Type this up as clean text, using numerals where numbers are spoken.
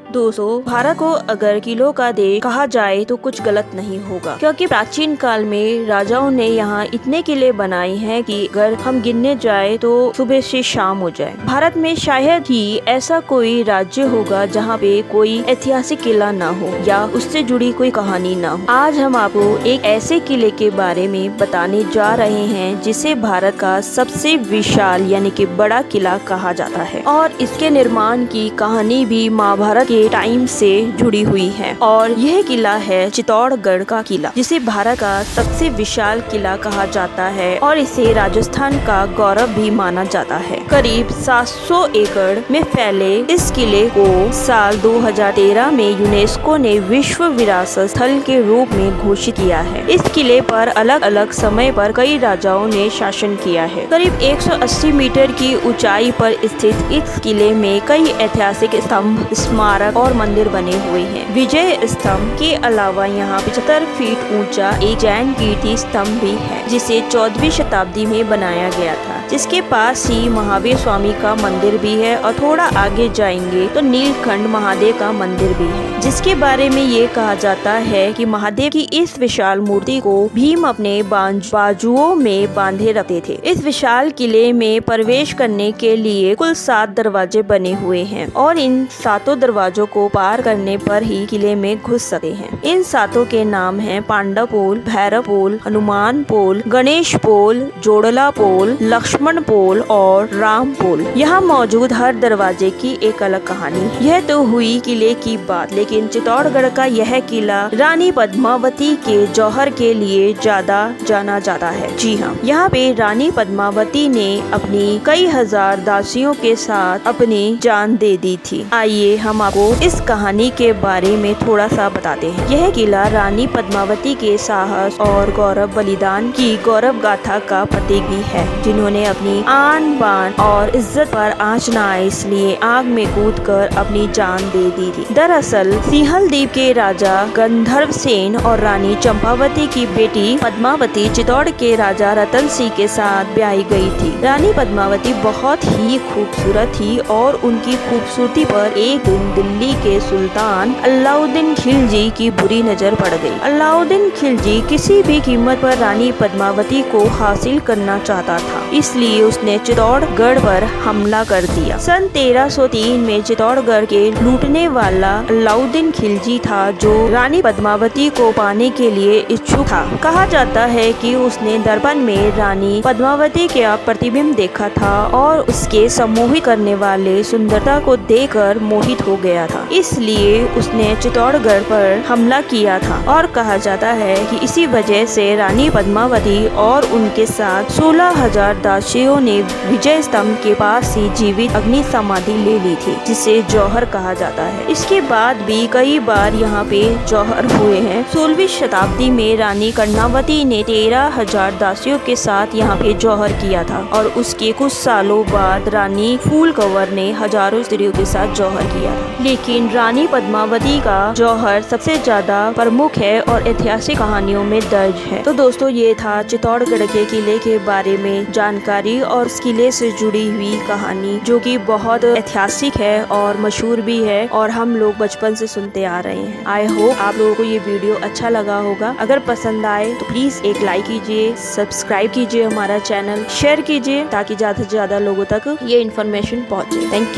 दोस्तों, भारत को अगर किलों का देश कहा जाए तो कुछ गलत नहीं होगा, क्योंकि प्राचीन काल में राजाओं ने यहाँ इतने किले बनाए हैं कि अगर हम गिनने जाए तो सुबह से शाम हो जाए। भारत में शायद ही ऐसा कोई राज्य होगा जहाँ पे कोई ऐतिहासिक किला ना हो या उससे जुड़ी कोई कहानी ना हो। आज हम आपको एक ऐसे किले के बारे में बताने जा रहे हैं जिसे भारत का सबसे विशाल यानी कि बड़ा किला कहा जाता है और इसके निर्माण की कहानी भी महाभारत के टाइम से जुड़ी हुई है। और यह किला है चित्तौड़गढ़ का किला, जिसे भारत का सबसे विशाल किला कहा जाता है और इसे राजस्थान का गौरव भी माना जाता है। करीब 700 एकड़ में फैले इस किले को साल 2013 में यूनेस्को ने विश्व विरासत स्थल के रूप में घोषित किया है। इस किले पर अलग अलग समय पर कई राजाओं ने शासन किया है। करीब 180 मीटर की ऊंचाई पर स्थित इस किले में कई ऐतिहासिक स्तंभ, स्मारक और मंदिर बने हुए हैं। विजय स्तंभ के अलावा यहाँ 75 फीट ऊंचा एक जैन कीर्ति स्तंभ भी है, जिसे 14वीं शताब्दी में बनाया गया था। जिसके पास ही महावीर स्वामी का मंदिर भी है और थोड़ा आगे जाएंगे तो नीलकंठ महादेव का मंदिर भी है, जिसके बारे में ये कहा जाता है कि महादेव की इस विशाल मूर्ति को भीम अपने बाजुओं में बांधे रखते थे। इस विशाल किले में प्रवेश करने के लिए कुल 7 दरवाजे बने हुए हैं और इन 7 दरवाजों को पार करने पर ही किले में घुस सकते हैं। इन 7 के नाम हैं पांडव पोल, भैरव पोल, हनुमान पोल, गणेश पोल, जोड़ला पोल, लक्ष्मण पोल और राम पोल। यहाँ मौजूद हर दरवाजे की एक अलग कहानी। यह तो हुई किले की बात, लेकिन चित्तौड़गढ़ का यह किला रानी पद्मावती के जौहर के लिए ज्यादा जाना जाता है। जी हाँ, यहाँ पे रानी पद्मावती ने अपनी कई हजार दासियों के साथ अपनी जान दे दी थी। आइए हम आपको इस कहानी के बारे में थोड़ा सा बताते हैं। यह किला रानी पद्मावती के साहस और गौरव बलिदान की गौरव गाथा का प्रतीक भी है, जिन्होंने अपनी आन बान और इज्जत पर आंच न आए इसलिए आग में कूदकर अपनी जान दे दी थी। दरअसल सिंहलदीप के राजा गंधर्व सेन और रानी चंपावती की बेटी पद्मावती चित्तौड़ के राजा रतन सिंह के साथ ब्याही गई थी। रानी पद्मावती बहुत ही खूबसूरत थी और उनकी खूबसूरती पर एक दिन दिल्ली के सुल्तान अलाउद्दीन खिलजी की बुरी नजर पड़ गई। अलाउद्दीन खिलजी किसी भी कीमत पर रानी पद्मावती को हासिल करना चाहता था, इसलिए उसने चित्तौड़गढ़ पर हमला कर दिया। सन 1303 में चित्तौड़गढ़ के लूटने वाला अलाउद्दीन खिलजी था, जो रानी पद्मावती को पाने के लिए इच्छुक था। कहा जाता है कि उसने दर्पण में रानी पद्मावती का प्रतिबिंब देखा था और उसके सम्मोहित करने वाले सुंदरता को देखकर मोहित हो गया था, इसलिए उसने चित्तौड़गढ़ पर हमला किया था। और कहा जाता है कि इसी वजह से रानी पद्मावती और उनके साथ 16,000 दासियों ने विजय स्तंभ के पास ही जीवित अग्नि समाधि ले ली थी, जिसे जौहर कहा जाता है। इसके बाद भी कई बार यहाँ पे जौहर हुए हैं। 16वीं शताब्दी में रानी कर्णावती ने 13,000 दासियों के साथ यहाँ पे जौहर किया था और उसके कुछ सालों बाद रानी फूल कंवर ने हजारों स्त्रियों के साथ जौहर किया था। लेकिन रानी पद्मावती का जौहर सबसे ज्यादा प्रमुख है और ऐतिहासिक कहानियों में दर्ज है। तो दोस्तों, ये था चित्तौड़गढ़ के किले के बारे में जानकारी और इस किले से जुड़ी हुई कहानी, जो कि बहुत ऐतिहासिक है और मशहूर भी है और हम लोग बचपन से सुनते आ रहे हैं। आई होप आप लोगों को ये वीडियो अच्छा लगा होगा। अगर पसंद आए तो प्लीज एक लाइक कीजिए, सब्सक्राइब कीजिए हमारा चैनल, शेयर कीजिए ताकि ज्यादा से ज्यादा लोगों तक ये इन्फॉर्मेशन पहुँचे। Thank you.